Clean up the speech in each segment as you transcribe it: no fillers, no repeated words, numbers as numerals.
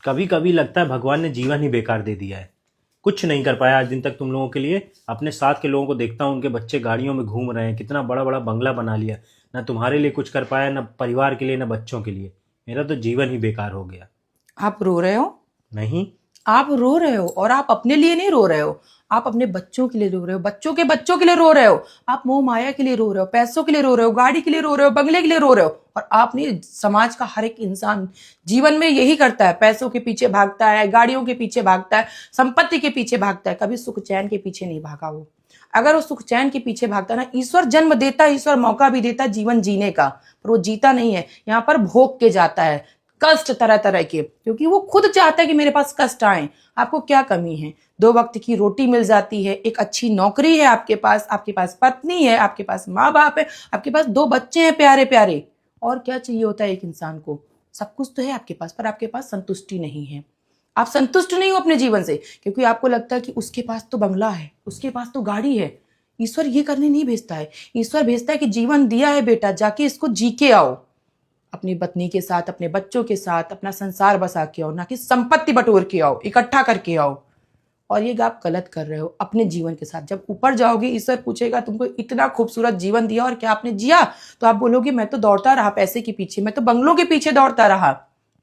कभी कभी लगता है भगवान ने जीवन ही बेकार दे दिया है। कुछ नहीं कर पाया आज दिन तक तुम लोगों के लिए। अपने साथ के लोगों को देखता हूँ, उनके बच्चे गाड़ियों में घूम रहे हैं, कितना बड़ा बड़ा बंगला बना लिया। ना तुम्हारे लिए कुछ कर पाया, ना परिवार के लिए, ना बच्चों के लिए। मेरा तो जीवन ही बेकार हो गया। आप रो रहे हो? नहीं, आप रो रहे हो, और आप अपने लिए नहीं रो रहे हो, आप अपने बच्चों के लिए रो रहे हो, बच्चों के बच्चों के लिए रो रहे हो, आप मोह माया के लिए रो रहे हो, पैसों के लिए रो रहे हो, गाड़ी के लिए रो रहे हो, बंगले के लिए रो रहे हो। और आप नहीं, समाज का हर एक इंसान जीवन में यही करता है, पैसों के पीछे भागता है, गाड़ियों के पीछे भागता है, संपत्ति के पीछे भागता है, कभी सुख चैन के पीछे नहीं भागा वो। अगर वो सुख चैन के पीछे भागता ना, ईश्वर जन्म देता है, ईश्वर मौका भी देता है जीवन जीने का, पर वो जीता नहीं है, यहाँ पर भोग के जाता है कष्ट तरह तरह के, क्योंकि वो खुद चाहता है कि मेरे पास कष्ट आए। आपको क्या कमी है? 2 वक्त की रोटी मिल जाती है, एक अच्छी नौकरी है आपके पास पत्नी है, आपके पास माँ बाप है, आपके पास 2 बच्चे हैं प्यारे प्यारे। और क्या चाहिए होता है एक इंसान को? सब कुछ तो है आपके पास, पर आपके पास संतुष्टि नहीं है। आप संतुष्ट नहीं हो अपने जीवन से, क्योंकि आपको लगता है कि उसके पास तो बंगला है, उसके पास तो गाड़ी है। ईश्वर ये करने नहीं भेजता है। ईश्वर भेजता है कि जीवन दिया है बेटा, जाके इसको जी के आओ, अपनी पत्नी के साथ, अपने बच्चों के साथ अपना संसार बसा के आओ, ना कि संपत्ति बटोर के आओ, इकट्ठा करके आओ। और ये आप गलत कर रहे हो अपने जीवन के साथ। जब ऊपर जाओगे, ईश्वर पूछेगा तुमको इतना खूबसूरत जीवन दिया और क्या आपने जिया, तो आप बोलोगे मैं तो दौड़ता रहा पैसे के पीछे, मैं तो बंगलों के पीछे दौड़ता रहा।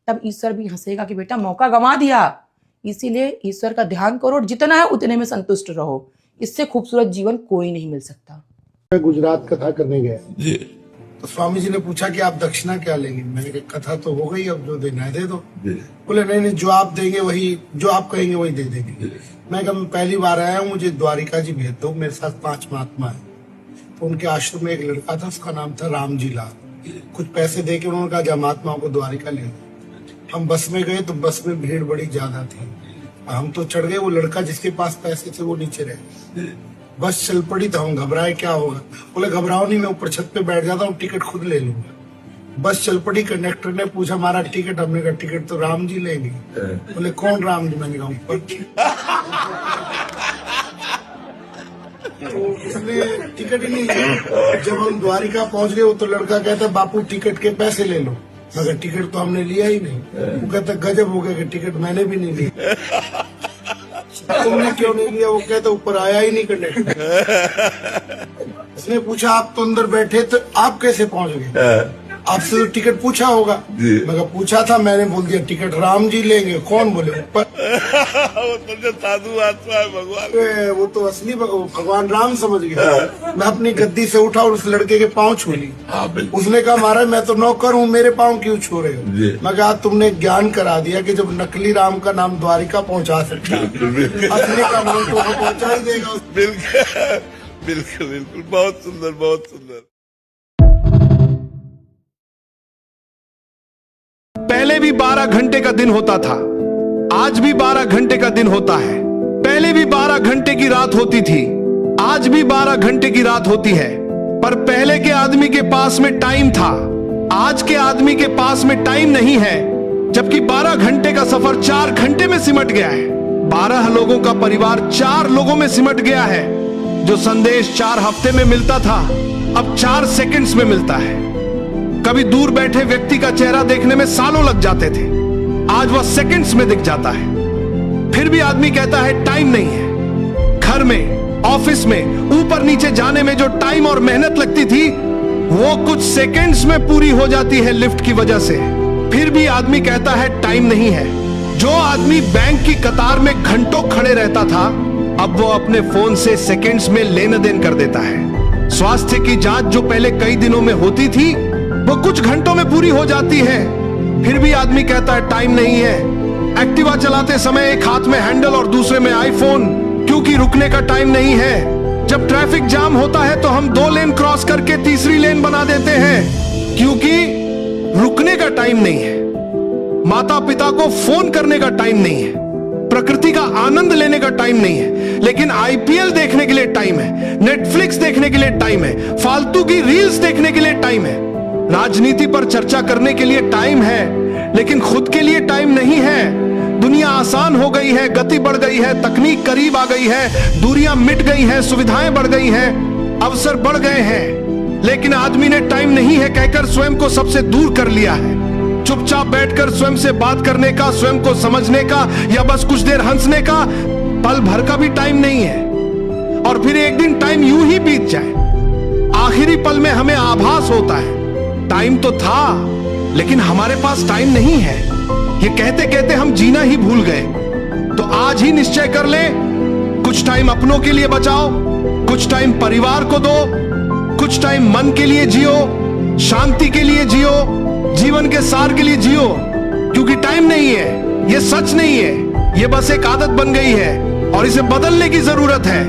तब ईश्वर भी हंसेगा कि बेटा मौका गंवा दिया। इसीलिए ईश्वर का ध्यान करो और जितना है उतने में संतुष्ट रहो। इससे खूबसूरत जीवन कोई नहीं मिल सकता। मैं गुजरात कथा करने गया तो स्वामी जी ने पूछा कि आप दक्षिणा क्या लेंगे। मैंने कहा कथा तो हो गई, अब जो देना है दे दो। बोले नहीं नहीं, जो आप देंगे वही, जो आप कहेंगे वही दे देंगे। मैं कहा मैं पहली बार आया हूँ, मुझे द्वारिका जी भेज दो, मेरे साथ 5 महात्मा है। तो उनके आश्रम में एक लड़का था, उसका नाम था राम जी लाल। कुछ पैसे दे के उन्होंने कहा जब महात्माओं को द्वारिका ले दो। हम बस में गए तो बस में भीड़ बड़ी ज्यादा थी, हम तो चढ़ गए, वो लड़का जिसके पास पैसे थे वो नीचे रहे। बस चल पड़ी तो हम घबराए क्या होगा। बोले घबराओ नहीं, मैं ऊपर छत पे बैठ जाता हूँ, टिकट खुद ले लूंगा। बस चल पड़ी, कंडक्टर ने पूछा हमारा टिकट, हमने कहा टिकट तो राम जी लेंगे। बोले कौन राम जी? मैंने कहा ऊपर। तो उसने टिकट ही नहीं लिया। जब हम द्वारिका पहुंच गए, वो तो लड़का कहता बापू टिकट के पैसे ले लो। मगर टिकट तो हमने लिया ही नहीं। वो कहता गजब हो गया कि टिकट मैंने भी नहीं लिया। तुमने क्यों नहीं लिया? वो कहता ऊपर आया ही नहीं कंडक्टर। उसने पूछा आप तो अंदर बैठे तो आप कैसे पहुंच गए? आपसे तो टिकट पूछा होगा। मगर पूछा था, मैंने बोल दिया टिकट राम जी लेंगे। कौन? बोले ऊपर। वो तो साधु आत्मा है भगवान। वो तो असली भगवान राम समझ गया। मैं अपनी गद्दी से उठा और उस लड़के के पाँव छू ली। उसने कहा महाराज मैं तो नौकर हूँ, मेरे पाँव क्यों छू रहे हो? मैं कहा तुमने ज्ञान करा दिया कि जब नकली राम का नाम द्वारिका पहुँचा सकता है, असली का नाम तो पहुँचा ही देगा। बिल्कुल बिल्कुल बिल्कुल, बहुत सुंदर बहुत सुंदर। पहले भी 12 घंटे का दिन होता था, आज भी 12 घंटे का दिन होता है। पहले भी 12 घंटे की रात होती थी, आज भी 12 घंटे की रात होती है। पर पहले के आदमी के पास में टाइम था, आज के आदमी के पास में टाइम नहीं है। जबकि 12 घंटे का सफर 4 घंटे में सिमट गया है। 12 लोगों का परिवार 4 लोगों में सिमट गया है। जो संदेश 4 हफ्ते में मिलता था, अब 4 सेकंड्स में मिलता है। कभी दूर बैठे व्यक्ति का चेहरा देखने में सालों लग जाते थे, आज वह सेकंड्स में दिख जाता है। फिर भी आदमी कहता है टाइम नहीं है। घर में, ऑफिस में, ऊपर नीचे जाने में जो टाइम और मेहनत लगती थी, वो कुछ सेकंड्स में पूरी हो जाती है लिफ्ट की वजह से। फिर भी आदमी कहता है टाइम नहीं है। जो आदमी बैंक की कतार में घंटों खड़े रहता था, अब वो अपने फोन से सेकंड्स में लेन देन कर देता है। स्वास्थ्य की जांच जो पहले कई दिनों में होती थी, वो कुछ घंटों में पूरी हो जाती है। फिर भी आदमी कहता है टाइम नहीं है। एक्टिवा चलाते समय एक हाथ में हैंडल और दूसरे में आईफोन, क्योंकि रुकने का टाइम नहीं है। जब ट्रैफिक जाम होता है तो हम 2 लेन क्रॉस करके तीसरी लेन बना देते हैं, क्योंकि रुकने का टाइम नहीं है। माता पिता को फोन करने का टाइम नहीं है, प्रकृति का आनंद लेने का टाइम नहीं है। लेकिन आईपीएल देखने के लिए टाइम है, नेटफ्लिक्स देखने के लिए टाइम है, फालतू की रील्स देखने के लिए टाइम है, राजनीति पर चर्चा करने के लिए टाइम है, लेकिन खुद के लिए टाइम नहीं है। दुनिया आसान हो गई है, गति बढ़ गई है, तकनीक करीब आ गई है, दूरियां मिट गई हैं, सुविधाएं बढ़ गई हैं, अवसर बढ़ गए हैं, लेकिन आदमी ने टाइम नहीं है कहकर स्वयं को सबसे दूर कर लिया है। चुपचाप बैठकर स्वयं से बात करने का, स्वयं को समझने का, या बस कुछ देर हंसने का पल भर का भी टाइम नहीं है। और फिर एक दिन टाइम यूं ही बीत जाए, आखिरी पल में हमें आभास होता है टाइम तो था लेकिन हमारे पास टाइम नहीं है। ये कहते कहते हम जीना ही भूल गए। तो आज ही निश्चय कर ले, कुछ टाइम अपनों के लिए बचाओ, कुछ टाइम परिवार को दो, कुछ टाइम मन के लिए जियो, शांति के लिए जियो, जीवन के सार के लिए जियो। क्योंकि टाइम नहीं है, ये सच नहीं है, ये बस एक आदत बन गई है और इसे बदलने की जरूरत है।